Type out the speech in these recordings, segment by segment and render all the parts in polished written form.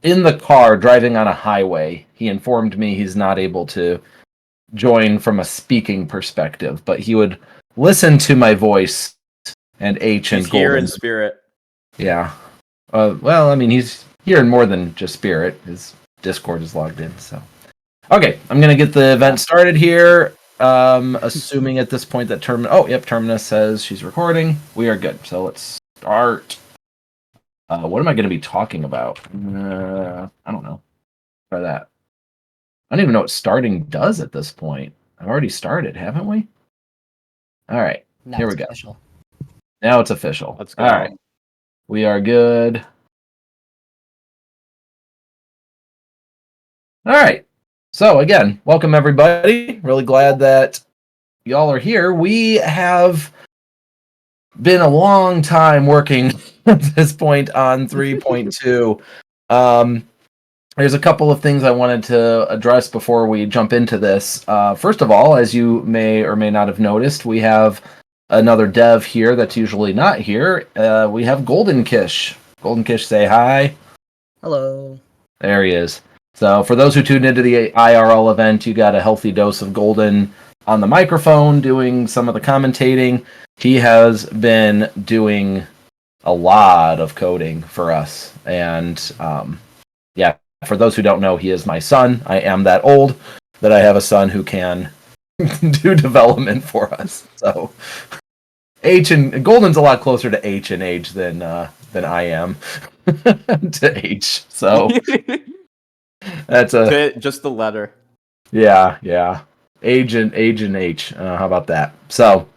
in the car driving on a highway. He informed me he's not able to join from a speaking perspective, but he would listen to my voice and H and He's here Golden. in spirit. Yeah. Well, I mean, he's here in more than just spirit. His Discord is logged in, so. Okay, I'm going to get the event started here. Assuming at this point that Terminus says she's recording. We are good. So let's start. What am I going to be talking about? I don't know. Try that. I don't even know what starting does at this point. I've already started, haven't we? All right. Now here we it's go. official. Now it's official. Let's go. All right. We are good. All right. So again, welcome everybody. Really glad that y'all are here. We have been a long time working at this point on 3.2. There's a couple of things I wanted to address before we jump into this. First of all, as you may or may not have noticed, we have another dev here that's usually not here. We have Golden Kish. Golden Kish, say hi. Hello. There he is. So for those who tuned into the IRL event, you got a healthy dose of Golden on the microphone doing some of the commentating. He has been doing a lot of coding for us. And for those who don't know, he is my son. I am that old that I have a son who can do development for us. So H and Golden's a lot closer to H in age than I am to H. So that's just the letter. Yeah. Age and H. How about that? So,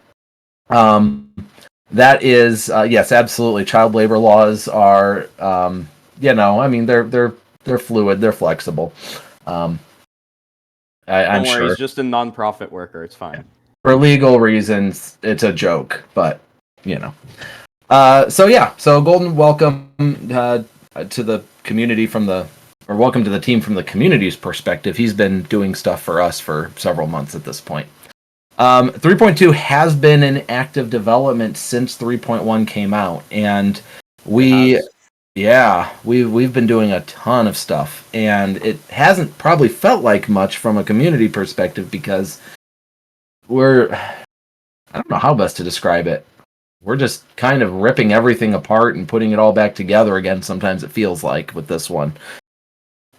that is yes, absolutely. Child labor laws are, I mean, they're fluid, they're flexible. I'm Don't worry, sure. he's just a non-profit worker. It's fine. For legal reasons, it's a joke, but So Golden, welcome to the community welcome to the team from the community's perspective. He's been doing stuff for us for several months at this point. 3.2 has been in active development since 3.1 came out, and we've been doing a ton of stuff, and it hasn't probably felt like much from a community perspective because I don't know how best to describe it. We're just kind of ripping everything apart and putting it all back together again. Sometimes it feels like with this one.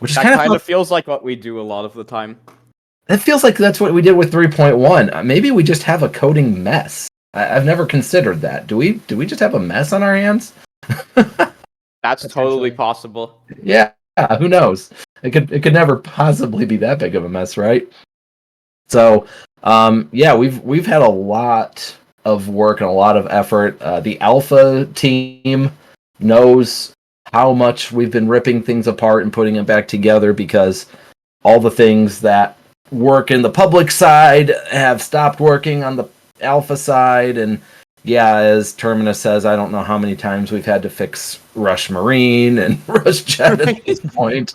Which kind of feels like what we do a lot of the time. It feels like that's what we did with 3.1. Maybe we just have a coding mess. I've never considered that. Do we just have a mess on our hands? That's totally possible. Yeah, who knows? It could never possibly be that big of a mess, right? So, we've had a lot of work and a lot of effort. The alpha team knows how much we've been ripping things apart and putting them back together because all the things that work in the public side have stopped working on the alpha side. And as Terminus says, I don't know how many times we've had to fix Rush Marine and Rush Jet at this point.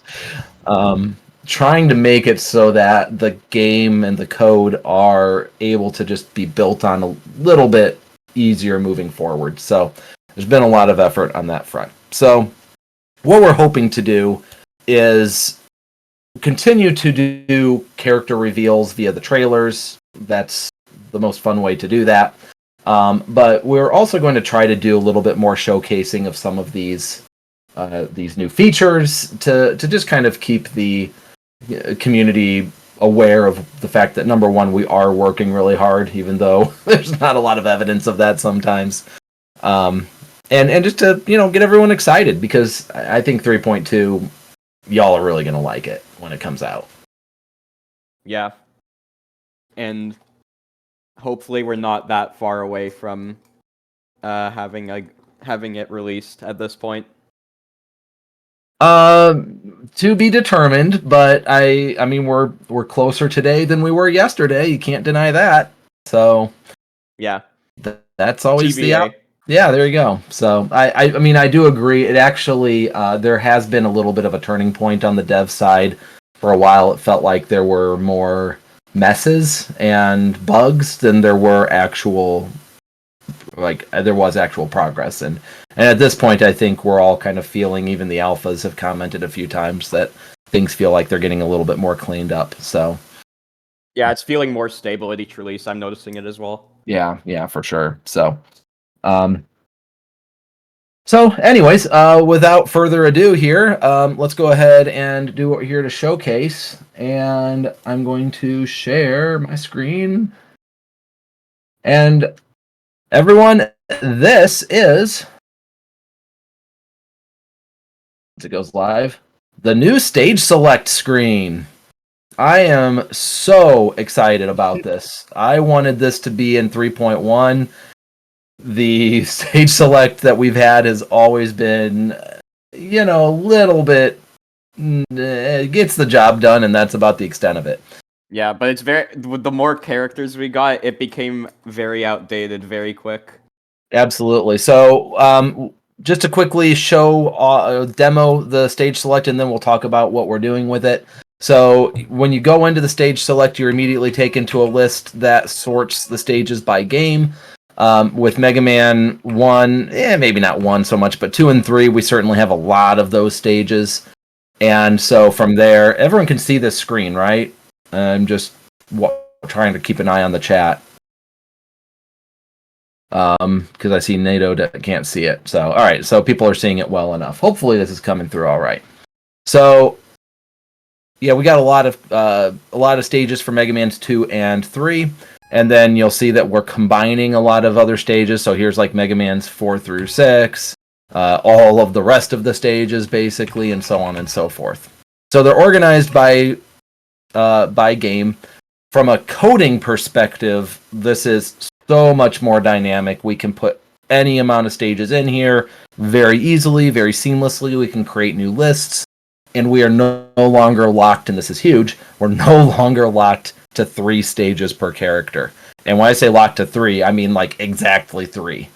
Trying to make it so that the game and the code are able to just be built on a little bit easier moving forward. So there's been a lot of effort on that front. So what we're hoping to do is continue to do character reveals via the trailers. That's the most fun way to do that. But we're also going to try to do a little bit more showcasing of some of these new features to just kind of keep the community aware of the fact that, number one, we are working really hard, even though there's not a lot of evidence of that sometimes. And just to, get everyone excited, because I think 3.2, y'all are really going to like it when it comes out. Yeah. And hopefully we're not that far away from having it released at this point. To be determined, but I mean we're closer today than we were yesterday. You can't deny that. So yeah, that's always TBA. Yeah, there you go. So I mean I do agree. It actually there has been a little bit of a turning point on the dev side. For a while, it felt like there were more messes and bugs than there were actual progress, and And at this point, I think we're all kind of feeling, even the alphas have commented a few times that things feel like they're getting a little bit more cleaned up. So Yeah, it's feeling more stable at each release. I'm noticing it as well. yeah, for sure. Um, so anyways, without further ado here, let's go ahead and do what we're here to showcase. And I'm going to share my screen. And everyone, this is, as it goes live, the new stage select screen. I am so excited about this. I wanted this to be in 3.1. The stage select that we've had has always been, a little bit, it gets the job done, and that's about the extent of it. Yeah, but it's with the more characters we got, it became very outdated very quick. Absolutely. So, just to quickly demo the stage select, and then we'll talk about what we're doing with it. So when you go into the stage select, you're immediately taken to a list that sorts the stages by game. With Mega Man 1, maybe not 1 so much, but 2 and 3, we certainly have a lot of those stages. And so from there, everyone can see this screen, right? I'm just trying to keep an eye on the chat. Because I see NATO can't see it. So, all right. So people are seeing it well enough. Hopefully this is coming through all right. So, yeah, we got a lot of stages for Mega Man 2 and 3. And then you'll see that we're combining a lot of other stages. So here's like Mega Man's 4 through 6, all of the rest of the stages basically, and so on and so forth. So they're organized by game. From a coding perspective, this is so much more dynamic. We can put any amount of stages in here very easily, very seamlessly. We can create new lists, and we are no longer locked, and this is huge, we're no longer locked to 3 stages per character. And when I say locked to 3, I mean like exactly 3.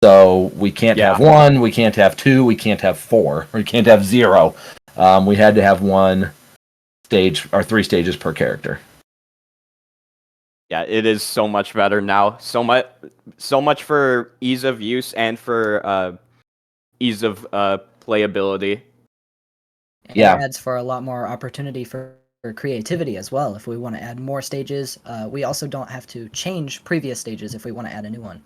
So we can't have 1, we can't have 2, we can't have 4, or we can't have 0. We had to have 1 stage or 3 stages per character. Yeah, it is so much better now. So much for ease of use and for ease of playability. And it adds for a lot more opportunity for creativity as well. If we want to add more stages, we also don't have to change previous stages if we want to add a new one.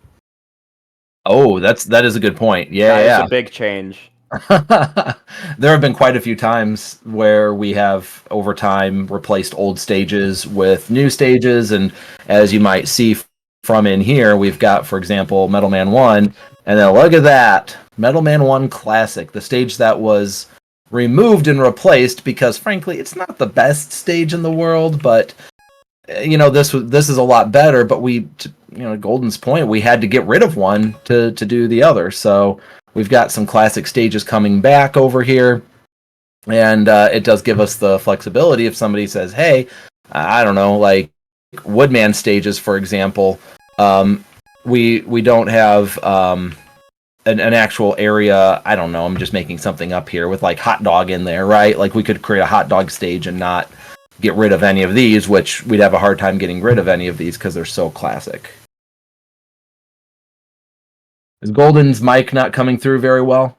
Oh, that is a good point. That is a big change. There have been quite a few times where we have over time replaced old stages with new stages, and as you might see from in here, we've got, for example, Metal Man 1, and then look at that, Metal Man 1 Classic, the stage that was removed and replaced because frankly it's not the best stage in the world, but this is a lot better, but Golden's point, we had to get rid of one to do the other. So we've got some classic stages coming back over here, and it does give us the flexibility if somebody says, hey, I don't know, like Woodman stages, for example, we don't have an actual area, I don't know, I'm just making something up here, with like hot dog in there, right? Like we could create a hot dog stage and not get rid of any of these, which we'd have a hard time getting rid of any of these because they're so classic. Is Golden's mic not coming through very well?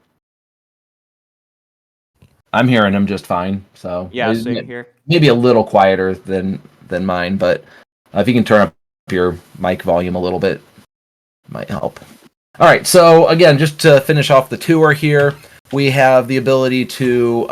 I'm hearing him just fine. So yeah, same here. Maybe a little quieter than mine, but if you can turn up your mic volume a little bit, might help. All right, so again, just to finish off the tour here, we have the ability to,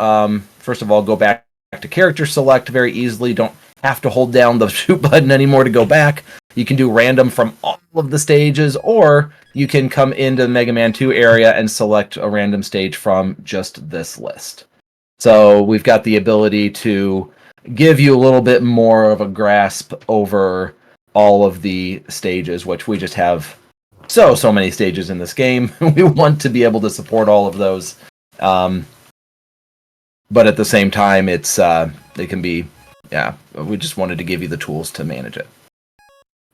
first of all, go back to character select very easily. Don't have to hold down the shoot button anymore to go back. You can do random from all of the stages, or you can come into the Mega Man 2 area and select a random stage from just this list. So we've got the ability to give you a little bit more of a grasp over all of the stages, which we just have so many stages in this game. We want to be able to support all of those. But at the same time, it can be, we just wanted to give you the tools to manage it.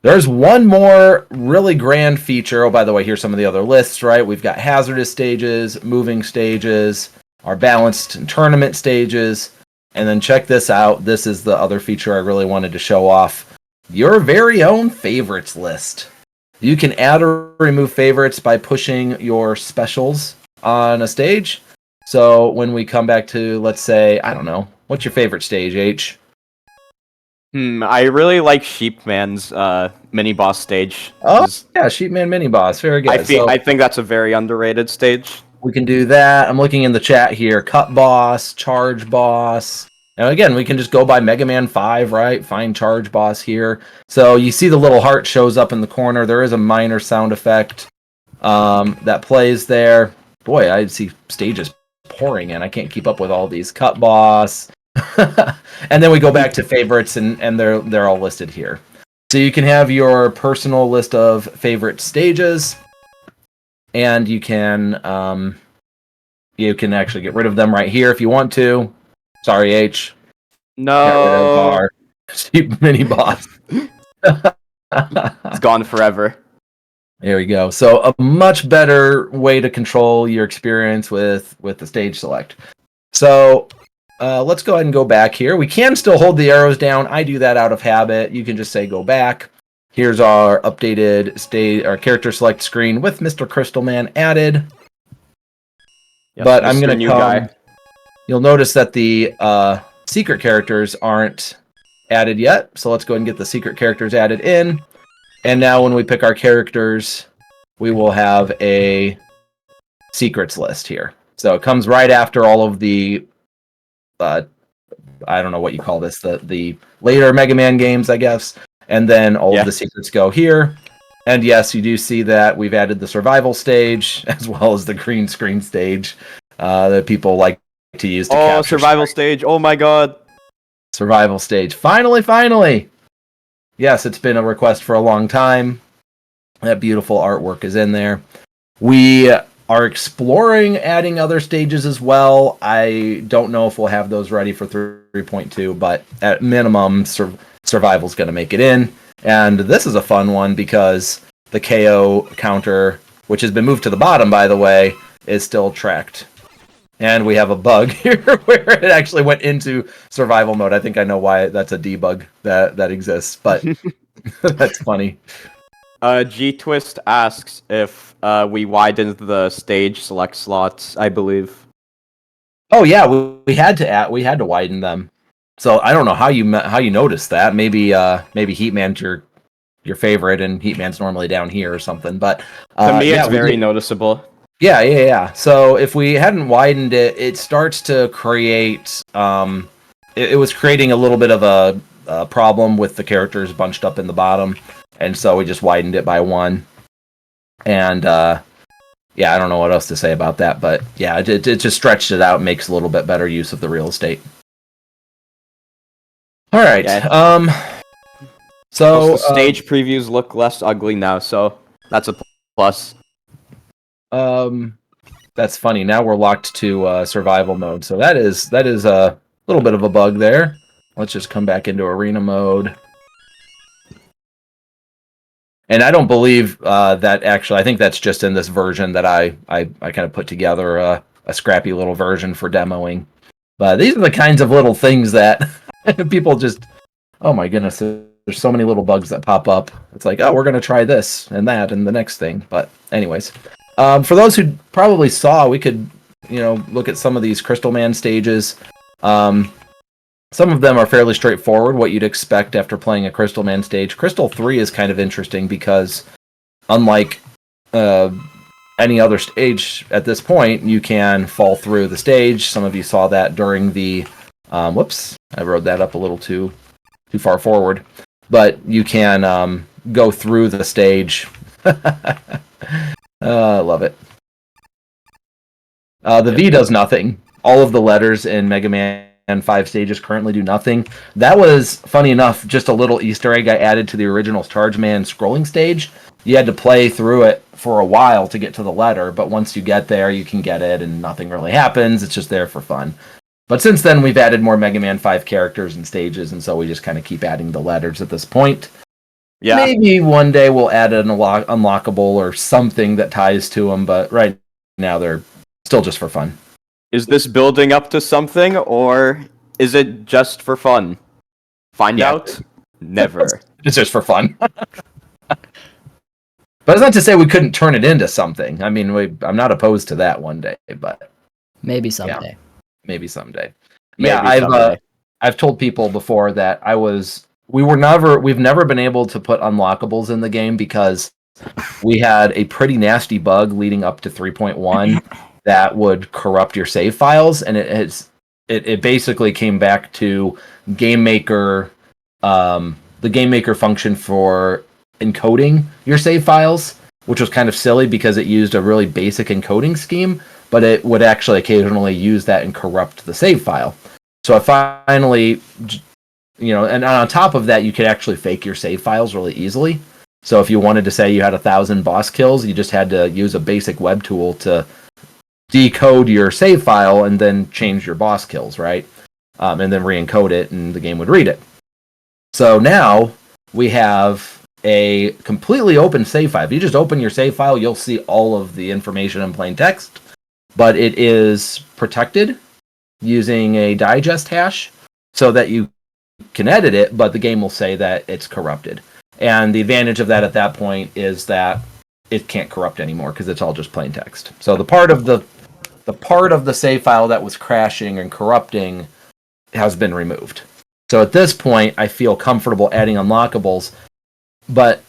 There's one more really grand feature. Oh, by the way, here's some of the other lists, right? We've got hazardous stages, moving stages, our balanced and tournament stages, and then check this out. This is the other feature I really wanted to show off. Your very own favorites list. You can add or remove favorites by pushing your specials on a stage. So when we come back to, let's say, I don't know, what's your favorite stage, H? I really like Sheepman's mini boss stage. Oh, yeah, Sheepman Mini Boss. Very good. I think that's a very underrated stage. We can do that. I'm looking in the chat here. Cut Boss, Charge Boss. And again, we can just go by Mega Man 5, right? Find Charge Boss here. So you see the little heart shows up in the corner. There is a minor sound effect that plays there. Boy, I see stages pouring in. I can't keep up with all these. Cut Boss. And then we go back to favorites, and they're all listed here. So you can have your personal list of favorite stages, and you can actually get rid of them right here if you want to. Sorry, H. No. Our Sheep Mini Boss. It's gone forever. There we go. So a much better way to control your experience with the stage select. So let's go ahead and go back here. We can still hold the arrows down. I do that out of habit. You can just say go back. Here's our updated stage, our character select screen with Mr. Crystal Man added. Yes, but Mr. I'm going to New come. Guy. You'll notice that the secret characters aren't added yet. So let's go ahead and get the secret characters added in. And now when we pick our characters, we will have a secrets list here. So it comes right after all of the I don't know what you call this, the later Mega Man games, I guess. And then all of the secrets go here. And yes, you do see that we've added the survival stage as well as the green screen stage that people like to use to capture. Survival stage. Oh my god. Survival stage. Finally. Yes, it's been a request for a long time. That beautiful artwork is in there. We are exploring adding other stages as well. I don't know if we'll have those ready for 3.2, but at minimum, survival's going to make it in. And this is a fun one because the KO counter, which has been moved to the bottom, by the way, is still tracked. And we have a bug here where it actually went into survival mode. I think I know why that's a debug that exists, but that's funny. G-Twist asks if we widened the stage select slots, I believe. Oh yeah, we had to widen them. So I don't know how you noticed that. Maybe Heatman's your favorite, and Heatman's normally down here or something. But to me, it's very noticeable. Yeah. So if we hadn't widened it, it starts to create. It was creating a little bit of a problem with the characters bunched up in the bottom, and so we just widened it by 1. And yeah, I don't know what else to say about that, but yeah, it just stretched it out, and makes a little bit better use of the real estate. All right. Yeah. So the stage previews look less ugly now, so that's a plus. That's funny. Now we're locked to survival mode, so that is a little bit of a bug there. Let's just come back into arena mode. And I don't believe that actually. I think that's just in this version that I kind of put together a scrappy little version for demoing. But these are the kinds of little things that people just. Oh my goodness! There's so many little bugs that pop up. It's like, oh, we're gonna try this and that and the next thing. But anyways. For those who probably saw, we could, look at some of these Crystal Man stages. Some of them are fairly straightforward, what you'd expect after playing a Crystal Man stage. Crystal 3 is kind of interesting because, unlike any other stage at this point, you can fall through the stage. Some of you saw that during the... whoops, I wrote that up a little too far forward. But you can go through the stage... I love it. The V does nothing. All of the letters in Mega Man 5 stages currently do nothing. That was, funny enough, just a little Easter egg I added to the original Charge Man scrolling stage. You had to play through it for a while to get to the letter, but once you get there, you can get it, and nothing really happens. It's just there for fun. But since then, we've added more Mega Man 5 characters and stages, and so we just kind of keep adding the letters at this point. Yeah. Maybe one day we'll add an unlockable or something that ties to them, but right now they're still just for fun. Is this building up to something, or is it just for fun? Find out? Never. It's just for fun. But it's not to say we couldn't turn it into something. I mean, I'm not opposed to that one day, but Maybe someday. yeah, maybe someday. Maybe someday. I've told people before that we've never been able to put unlockables in the game because we had a pretty nasty bug leading up to 3.1 that would corrupt your save files, and it basically came back to game maker, the game maker function for encoding your save files, which was kind of silly because it used a really basic encoding scheme, but it would actually occasionally use that and corrupt the save file. So I finally, and on top of that, you could actually fake your save files really easily. So if you wanted to say you had 1,000 boss kills, you just had to use a basic web tool to decode your save file and then change your boss kills, right? And then re-encode it, and the game would read it. So now we have a completely open save file. If you just open your save file, you'll see all of the information in plain text, but it is protected using a digest hash so that you can edit it, but the game will say that it's corrupted. And the advantage of that at that point is that it can't corrupt anymore because it's all just plain text. So the part of the save file that was crashing and corrupting has been removed. So at this point, I feel comfortable adding unlockables, but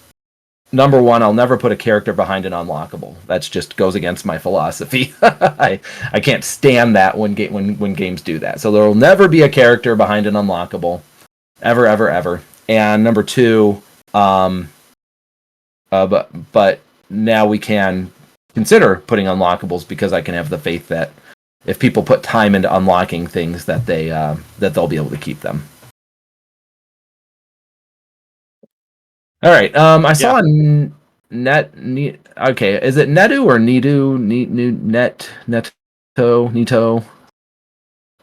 number one, I'll never put a character behind an unlockable. That just goes against my philosophy. I can't stand that when games do that. So there will never be a character behind an unlockable, ever, ever, ever. And number two, but now we can consider putting unlockables because I can have the faith that if people put time into unlocking things, that they'll be able to keep them. All right. I saw okay. Is it Netu or Nito?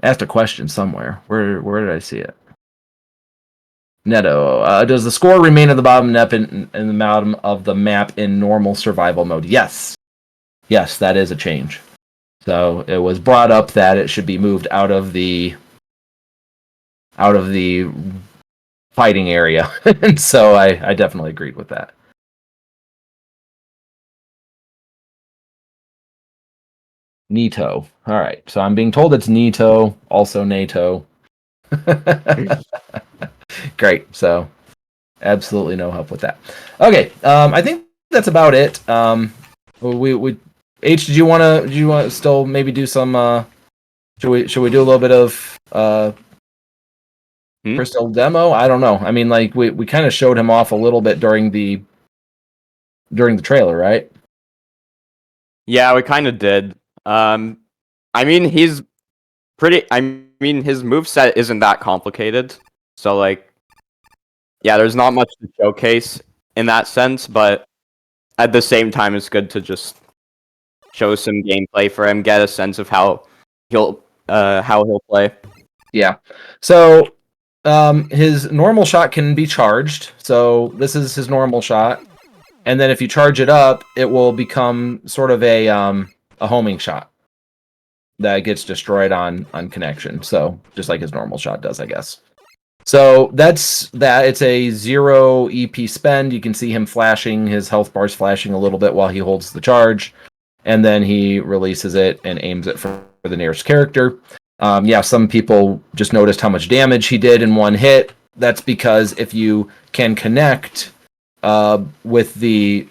Asked a question somewhere. Where did I see it? Neto. Does the score remain at the bottom map in the bottom of the map in normal survival mode? Yes. Yes, that is a change. So it was brought up that it should be moved out of the fighting area, and so I definitely agreed with that. Nito. All right, so I'm being told it's Nito, also NATO. Great. So absolutely no help with that. Okay, I think that's about it. We H, did you want to still maybe do some? Should we do a little bit of Crystal demo? I don't know. I mean, like we kind of showed him off a little bit during the trailer, right? Yeah, we kind of did. I mean, his moveset isn't that complicated. So like, yeah, there's not much to showcase in that sense, but at the same time, it's good to just show some gameplay for him, get a sense of how he'll play. Yeah. So his normal shot can be charged. So this is his normal shot, and then if you charge it up, it will become sort of a homing shot that gets destroyed on connection. So just like his normal shot does, I guess. So that's that. It's a 0 EP spend. You can see him flashing, his health bars flashing a little bit while he holds the charge, and then he releases it and aims it for the nearest character. Some people just noticed how much damage he did in one hit. That's because if you can connect with the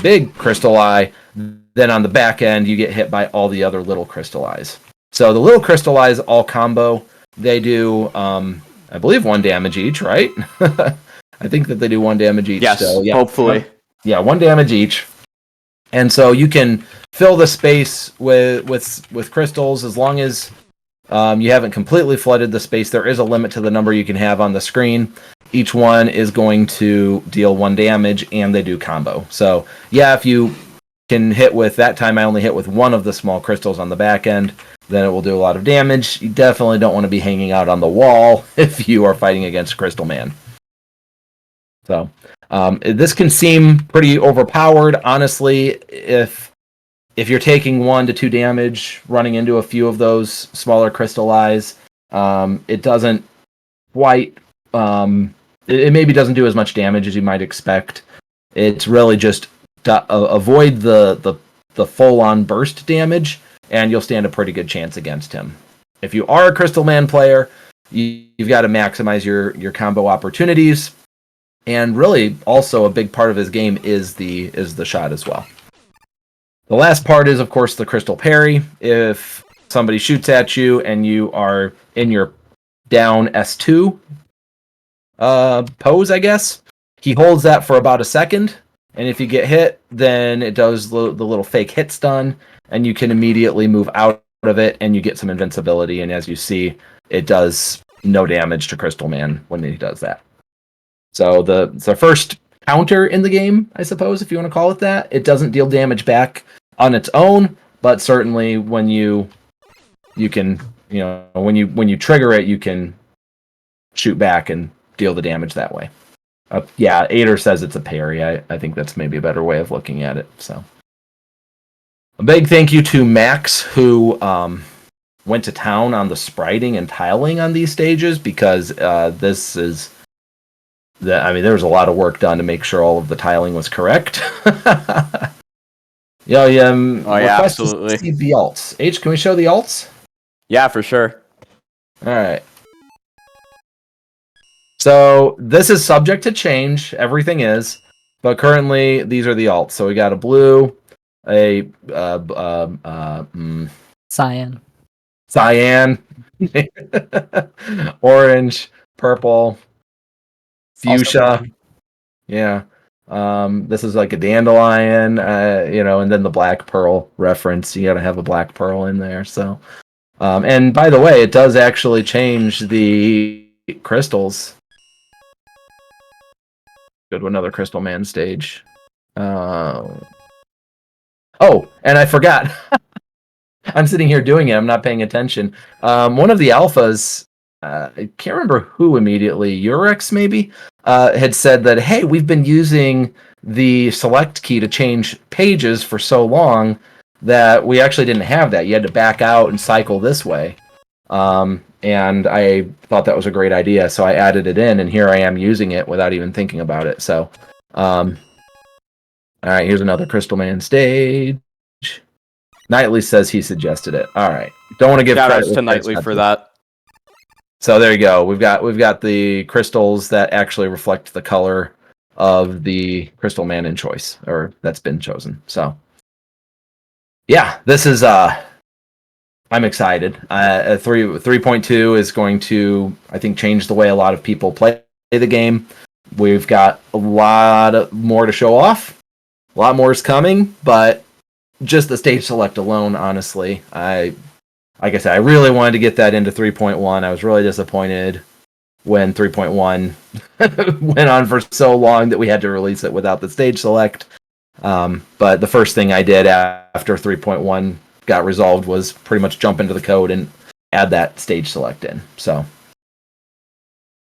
big crystal eye, then on the back end you get hit by all the other little crystal eyes. So the little crystal eyes all combo. They do, I believe, 1 damage each, right? I think that they do 1 damage each. Yes, so, yeah. Hopefully. Yeah, 1 damage each. And so you can fill the space with crystals as long as you haven't completely flooded the space. There is a limit to the number you can have on the screen. Each one is going to deal 1 damage, and they do combo. So, yeah, if you can hit with, that time I only hit with 1 of the small crystals on the back end, then it will do a lot of damage. You definitely don't want to be hanging out on the wall if you are fighting against Crystal Man. So, this can seem pretty overpowered, honestly, if you're taking 1 to 2 damage running into a few of those smaller crystal eyes. It doesn't quite, it maybe doesn't do as much damage as you might expect. It's really just avoid the full-on burst damage, and you'll stand a pretty good chance against him. If you are a Crystal Man player, you've got to maximize your combo opportunities, and really also a big part of his game is the shot as well. The last part is, of course, the crystal parry. If somebody shoots at you and you are in your down S2 pose, I guess, he holds that for about a second, and if you get hit, then it does the little fake hit stun, and you can immediately move out of it, and you get some invincibility, and as you see, it does no damage to Crystal Man when he does that. So it's the first counter in the game, I suppose, if you want to call it that. It doesn't deal damage back on its own, but certainly when you can, when you trigger it, you can shoot back and deal the damage that way. Yeah, Ader says it's a parry. I think that's maybe a better way of looking at it. So, a big thank you to Max, who went to town on the spriting and tiling on these stages, because this is there was a lot of work done to make sure all of the tiling was correct. Absolutely. To see the alts. H, can we show the alts? Yeah, for sure. All right. So this is subject to change. Everything is, but currently these are the alts. So we got a blue, a Cyan, orange, purple, fuchsia. Yeah. This is like a dandelion, and then the black pearl reference. You got to have a black pearl in there. So, and by the way, it does actually change the crystals. Go to another Crystal Man stage. Oh, and I forgot. I'm sitting here doing it. I'm not paying attention. One of the alphas, I can't remember who immediately, Urex maybe, had said that, hey, we've been using the select key to change pages for so long that we actually didn't have that. You had to back out and cycle this way. And I thought that was a great idea, so I added it in, and here I am using it without even thinking about it. So, all right, here's another Crystal Man stage. Knightley says he suggested it. All right, don't want to give credit to Knightley for that. So there you go. We've got the crystals that actually reflect the color of the Crystal Man in choice, or that's been chosen. So, yeah, this is I'm excited. 3.2 is going to, I think, change the way a lot of people play the game. We've got a lot more to show off. A lot more is coming, but just the stage select alone, honestly, like I said, I really wanted to get that into 3.1. I was really disappointed when 3.1 went on for so long that we had to release it without the stage select. But the first thing I did after 3.1 got resolved was pretty much jump into the code and add that stage select in. So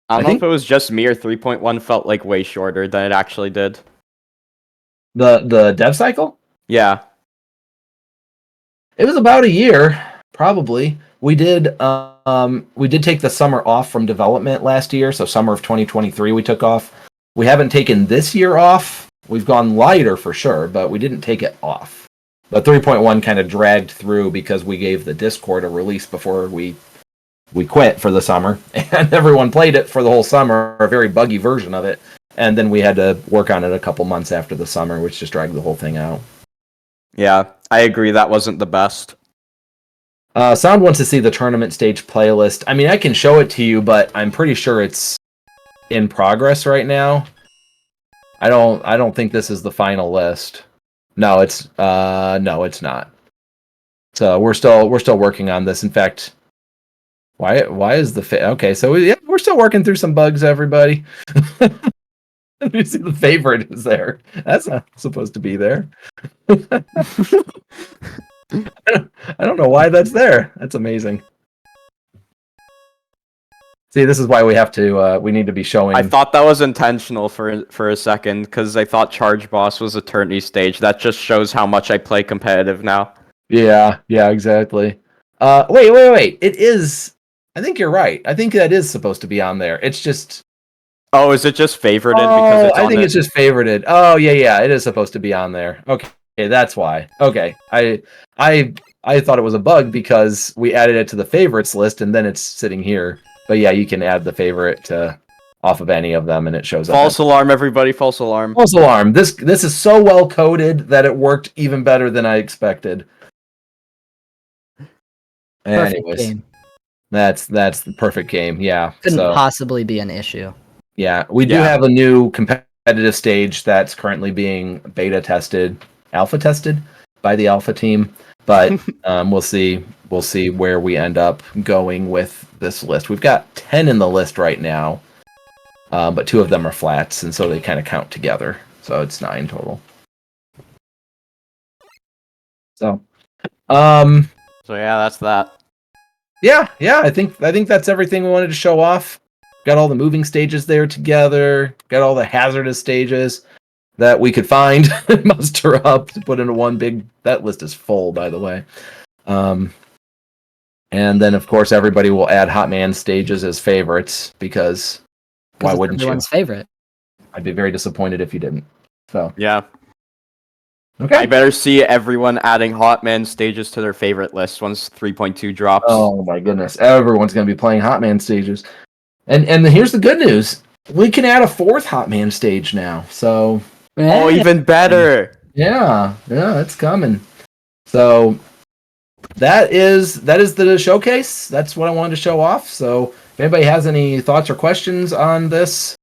I don't know if it was just me or 3.1 felt like way shorter than it actually did. The dev cycle? Yeah. It was about a year, probably. We did take the summer off from development last year, so summer of 2023 we took off. We haven't taken this year off. We've gone lighter for sure, but we didn't take it off. But 3.1 kind of dragged through because we gave the Discord a release before we quit for the summer, and everyone played it for the whole summer, a very buggy version of it, and then we had to work on it a couple months after the summer, which just dragged the whole thing out. Yeah, I agree. That wasn't the best. Sound wants to see the tournament stage playlist. I mean, I can show it to you, but I'm pretty sure it's in progress right now. I don't think this is the final list. No, it's not. So we're still working on this. In fact, why is the okay? So we're still working through some bugs, everybody. You see the favorite is there. That's not supposed to be there. I don't know why that's there. That's amazing. See, this is why we have to. We need to be showing. I thought that was intentional for a second because I thought Charge Boss was a tourney stage. That just shows how much I play competitive now. Yeah, exactly. Wait. It is. I think you're right. I think that is supposed to be on there. It's just Oh, is it just favorited because Oh, it's I on think it? it's just favorited. Oh, yeah, it is supposed to be on there. Okay, that's why. Okay, I thought it was a bug because we added it to the favorites list and then it's sitting here. But yeah, you can add the favorite off of any of them and it shows up. False alarm, everybody! False alarm. False alarm. This is so well coded that it worked even better than I expected. Perfect Anyways, game. that's the perfect game. Yeah. Couldn't So possibly be an issue. yeah, we do Yeah. have a new competitive stage that's currently being beta tested, alpha tested by the alpha team. But we'll see where we end up going with this list. We've got 10 in the list right now, but 2 of them are flats, and so they kind of count together. So it's 9 total. So, So yeah, that's that. yeah, I think that's everything we wanted to show off. Got all the moving stages there together. Got all the hazardous stages that we could find and muster up to put into one big. That list is full, by the way. And then, of course, everybody will add Hot Man stages as favorites because why wouldn't you? Everyone's favorite. I'd be very disappointed if you didn't. So Yeah. okay. I better see everyone adding Hot Man stages to their favorite list once 3.2 drops. Oh my goodness, everyone's going to be playing Hot Man stages. And here's the good news: we can add a 4th Hot Man stage now. So Oh, even better. yeah, it's coming. So that is the showcase. That's what I wanted to show off. So if anybody has any thoughts or questions on this,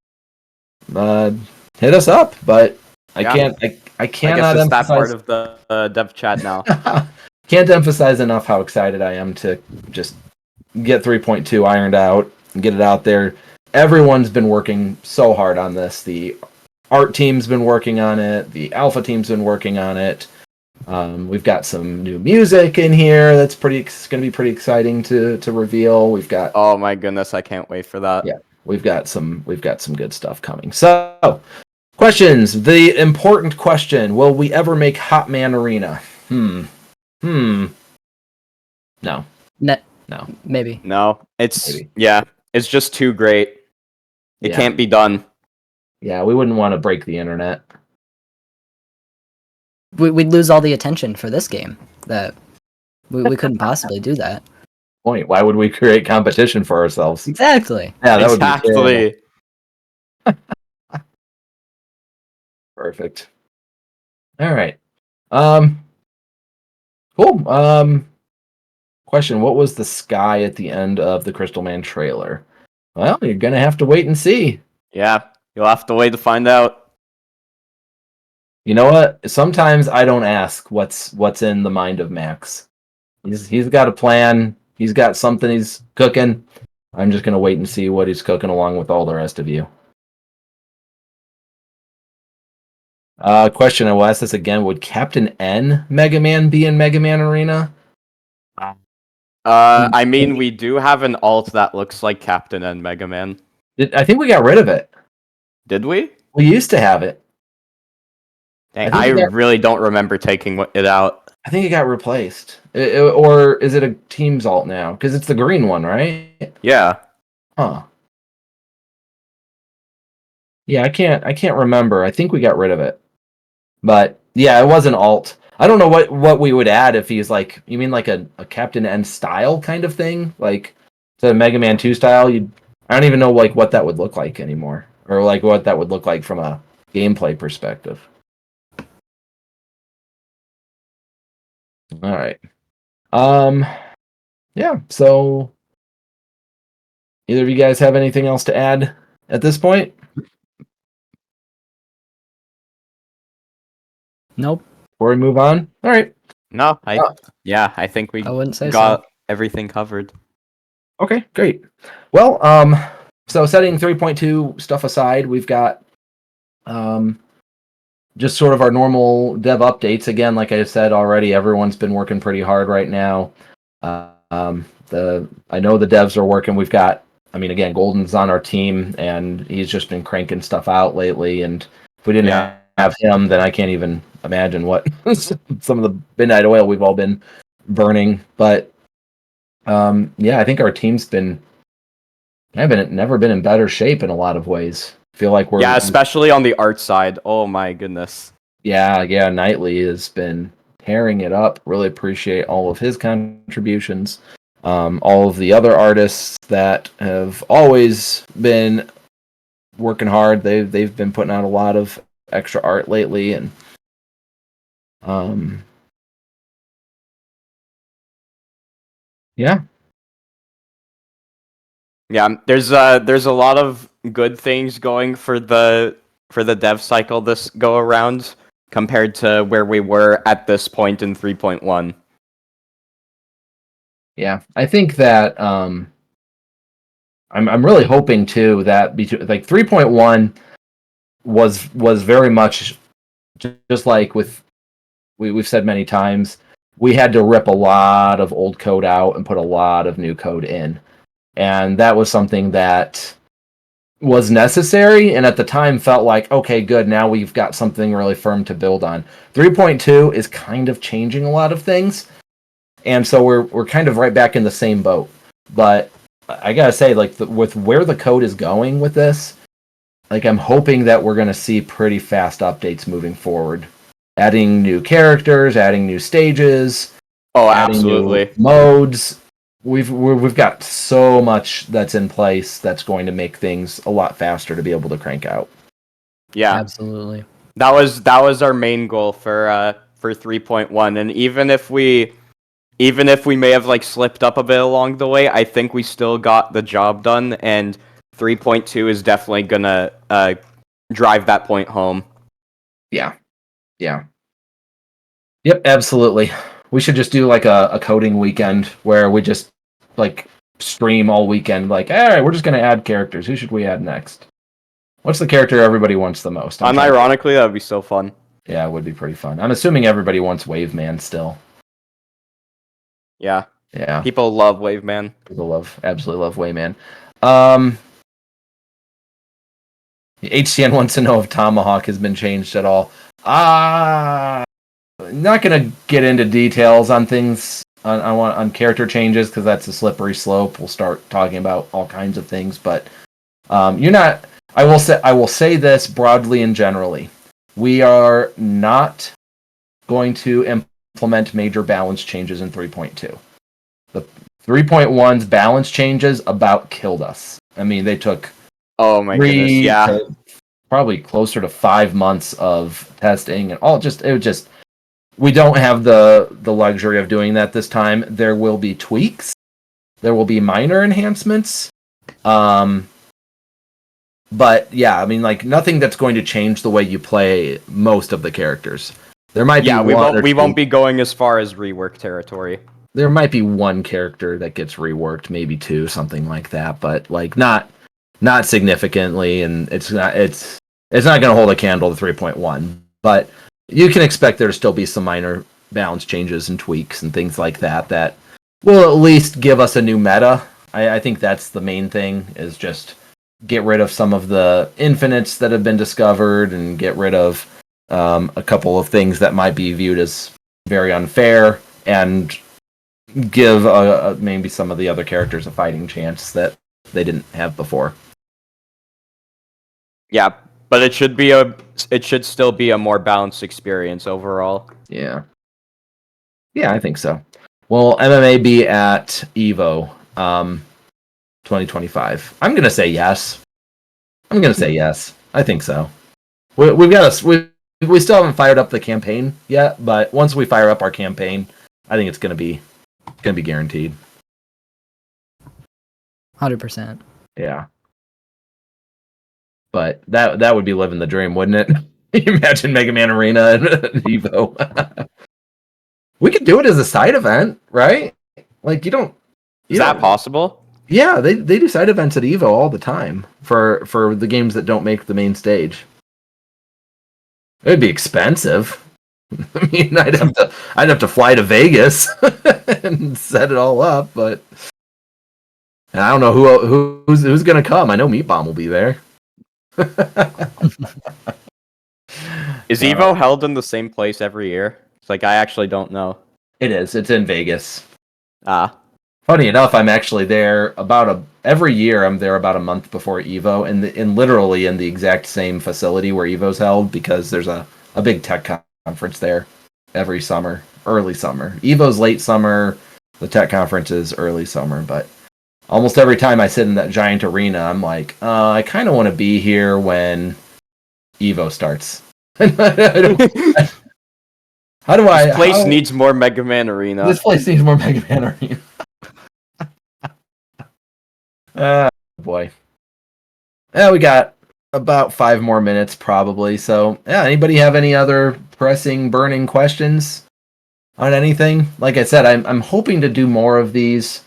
hit us up. But I cannot I guess it's that part of the dev chat now. Can't emphasize enough how excited I am to just get 3.2 ironed out and get it out there. Everyone's been working so hard on this. The art team's been working on it. The alpha team's been working on it. We've got some new music in here that's going to be pretty exciting to reveal. We've got Oh my goodness, I can't wait for that. Yeah, we've got some good stuff coming. So, questions. The important question: will we ever make Hot Man Arena? No. No. Maybe. No, it's Maybe. it's just too great. It can't be done. Yeah, we wouldn't want to break the internet. We'd lose all the attention for this game. That we couldn't possibly do that. Point. Why would we create competition for ourselves? Exactly. Yeah, that Exactly. would be perfect. All right. Cool. Question: what was the sky at the end of the Crystal Man trailer? Well, you're gonna have to wait and see. Yeah, you'll have to wait to find out. You know what? Sometimes I don't ask what's in the mind of Max. He's got a plan. He's got something he's cooking. I'm just gonna wait and see what he's cooking along with all the rest of you. Question: I will ask this again. Would Captain N Mega Man be in Mega Man Arena? I mean, we do have an alt that looks like Captain and Mega Man. I think we got rid of it. Did we? We used to have it. Dang, I I think really don't remember taking it out. I think it got replaced. Or is it a Teams alt now? Because it's the green one, right? Yeah. Huh. Yeah, I can't remember. I think we got rid of it. But yeah, it was an alt. I don't know what we would add if he's like, you mean like a Captain N style kind of thing? Like the Mega Man 2 style? I don't even know like what that would look like anymore. Or like what that would look like from a gameplay perspective. All right. Yeah, so either of you guys have anything else to add at this point? Nope. Before we move on? All right. No, I think we I wouldn't say got everything covered. Okay, great. Well, so setting 3.2 stuff aside, we've got just sort of our normal dev updates. Again, like I said already, everyone's been working pretty hard right now. I know the devs are working. We've got, I mean, again, Golden's on our team, and he's just been cranking stuff out lately. And if we didn't have him, then I can't even imagine what some of the midnight oil we've all been burning. But yeah, I think our team's never been in better shape in a lot of ways. Feel like we're especially on the art side. Oh my goodness. Yeah, Knightley has been tearing it up. Really appreciate all of his contributions. All of the other artists that have always been working hard. They've been putting out a lot of extra art lately, and yeah. Yeah, there's a lot of good things going for the dev cycle this go around compared to where we were at this point in 3.1. Yeah, I think that I'm really hoping too that like 3.1 was very much just like with we've said many times, we had to rip a lot of old code out and put a lot of new code in. And that was something that was necessary and at the time felt like, okay, good, now we've got something really firm to build on. 3.2 is kind of changing a lot of things. And so we're kind of right back in the same boat. But I gotta say, like with where the code is going with this, like I'm hoping that we're gonna see pretty fast updates moving forward. Adding new characters, adding new stages, adding absolutely. new modes. We've got so much that's in place that's going to make things a lot faster to be able to crank out. Yeah, Absolutely. that was our main goal for 3.1, and even if we may have like slipped up a bit along the way, I think we still got the job done, and 3.2 is definitely gonna drive that point home. Yeah. Yep, absolutely. We should just do like a coding weekend where we just like stream all weekend. Like, all right, we're just gonna add characters. Who should we add next? What's the character everybody wants the most? Unironically, that would be so fun. Yeah, it would be pretty fun. I'm assuming everybody wants Waveman still. Yeah. Yeah. People love Waveman. People absolutely love Waveman. HCN wants to know if Tomahawk has been changed at all. Not gonna get into details on things on character changes because that's a slippery slope. We'll start talking about all kinds of things, but you're not. I will say this broadly and generally. We are not going to implement major balance changes in 3.2. The 3.1's balance changes about killed us. I mean, they took Oh my goodness, yeah. Probably closer to 5 months of testing and all. We don't have the luxury of doing that this time. There will be tweaks. There will be minor enhancements. But yeah, I mean, like nothing that's going to change the way you play most of the characters. There might be we won't be going as far as rework territory. There might be one character that gets reworked, maybe two, something like that, but like not significantly, and it's not going to hold a candle to 3.1. But you can expect there to still be some minor balance changes and tweaks and things like that will at least give us a new meta. I think that's the main thing, is just get rid of some of the infinites that have been discovered and get rid of a couple of things that might be viewed as very unfair and give maybe some of the other characters a fighting chance that they didn't have before. Yeah, but it should still be a more balanced experience overall. Yeah, I think so. Will MMA be at EVO 2025? I'm gonna say yes. I think so. We still haven't fired up the campaign yet, but once we fire up our campaign, I think it's gonna be guaranteed. 100%. Yeah. But that would be living the dream, wouldn't it? Imagine Mega Man Arena and EVO. We could do it as a side event, right? Like Is that possible? Yeah, they do side events at EVO all the time for the games that don't make the main stage. It'd be expensive. I mean, I'd have to fly to Vegas and set it all up, but and I don't know who's gonna come. I know Meat Bomb will be there. Is EVO held in the same place every year? It's like I actually don't know. It is. It's in Vegas. Funny enough, I'm actually there every year. I'm there about a month before Evo, and literally in the exact same facility where Evo's held, because there's a big tech conference there every summer, early summer. Evo's late summer, the tech conference is early summer, but almost every time I sit in that giant arena, I'm like, I kind of want to be here when Evo starts. How do I? This place needs more Mega Man Arena. This place needs more Mega Man Arena. Boy. Yeah, we got about 5 more minutes probably. So, yeah, anybody have any other pressing, burning questions on anything? Like I said, I'm hoping to do more of these.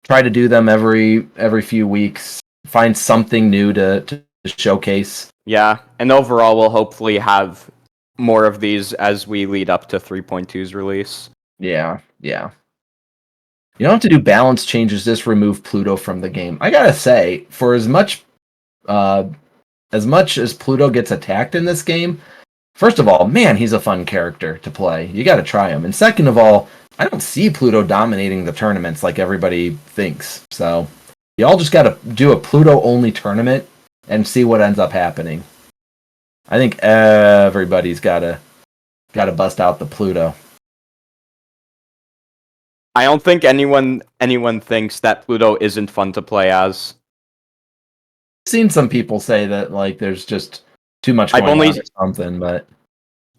Try to do them every few weeks. Find something new to showcase. Yeah, and overall, we'll hopefully have more of these as we lead up to 3.2's release. Yeah. You don't have to do balance changes, just remove Pluto from the game. I gotta say, for as much as Pluto gets attacked in this game, first of all, man, he's a fun character to play. You gotta try him. And second of all, I don't see Pluto dominating the tournaments like everybody thinks. So y'all just gotta do a Pluto-only tournament and see what ends up happening. I think everybody's gotta bust out the Pluto. I don't think anyone thinks that Pluto isn't fun to play as. I've seen some people say that like there's just too much going on or something, but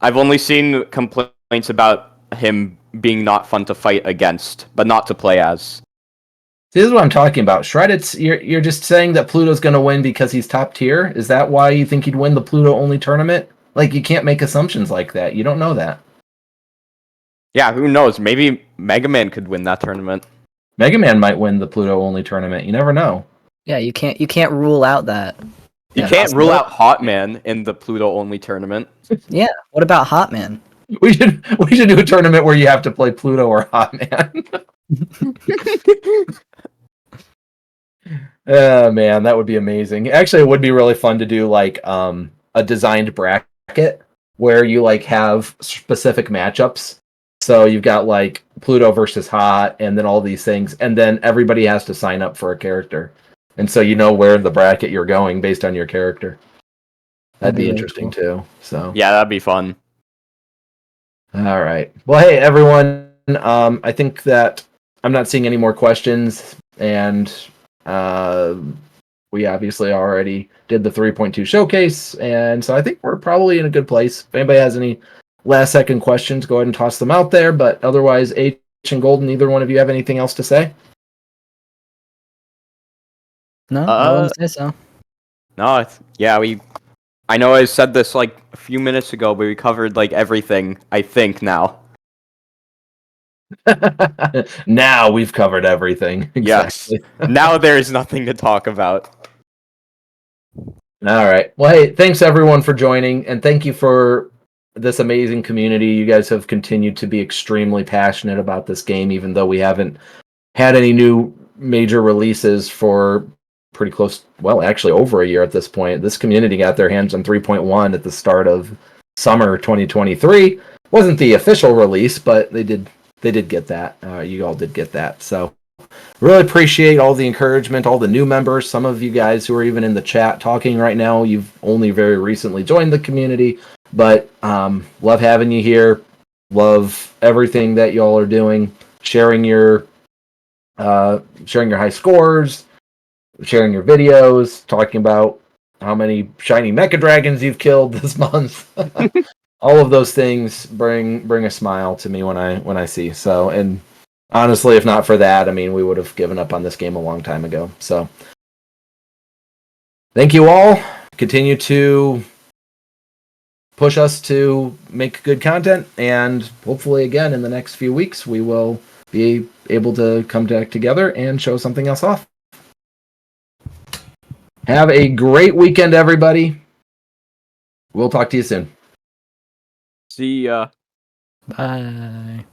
I've only seen complaints about him being not fun to fight against, but not to play as. See, this is what I'm talking about. Shreddit's, you're just saying that Pluto's going to win because he's top tier? Is that why you think he'd win the Pluto-only tournament? Like, you can't make assumptions like that. You don't know that. Yeah, who knows? Maybe Mega Man could win that tournament. Mega Man might win the Pluto-only tournament. You never know. Yeah, you can't rule out that. You can't rule out Hot Man in the Pluto-only tournament. Yeah, what about Hot Man? We should do a tournament where you have to play Pluto or Hot Man. Oh man, that would be amazing. Actually, it would be really fun to do like a designed bracket where you like have specific matchups. So you've got like Pluto versus Hot, and then all these things, and then everybody has to sign up for a character, and so you know where in the bracket you're going based on your character. That'd be interesting too. So yeah, that'd be fun. All right. Well, hey everyone. I think that I'm not seeing any more questions, and we obviously already did the 3.2 showcase, and so I think we're probably in a good place. If anybody has any last second questions, go ahead and toss them out there. But otherwise, H and Golden, either one of you have anything else to say? No, I wouldn't say so. No, I know I said this like a few minutes ago, but we covered like everything, I think, now. Now we've covered everything. Exactly. Yes. Now there is nothing to talk about. All right. Well, hey, thanks everyone for joining, and thank you for this amazing community. You guys have continued to be extremely passionate about this game, even though we haven't had any new major releases for pretty close, well, actually over a year at this point. This community got their hands on 3.1 at the start of summer 2023. Wasn't the official release, but they did get that. You all did get that. So really appreciate all the encouragement, all the new members, some of you guys who are even in the chat talking right now. You've only very recently joined the community, but love having you here. Love everything that y'all are doing, sharing your high scores, sharing your videos, talking about how many shiny mecha dragons you've killed this month. All of those things bring a smile to me when I see. So, and honestly, if not for that, I mean, we would have given up on this game a long time ago. So, thank you all. Continue to push us to make good content, and hopefully, again, in the next few weeks, we will be able to come back together and show something else off. Have a great weekend, everybody. We'll talk to you soon. See ya. Bye.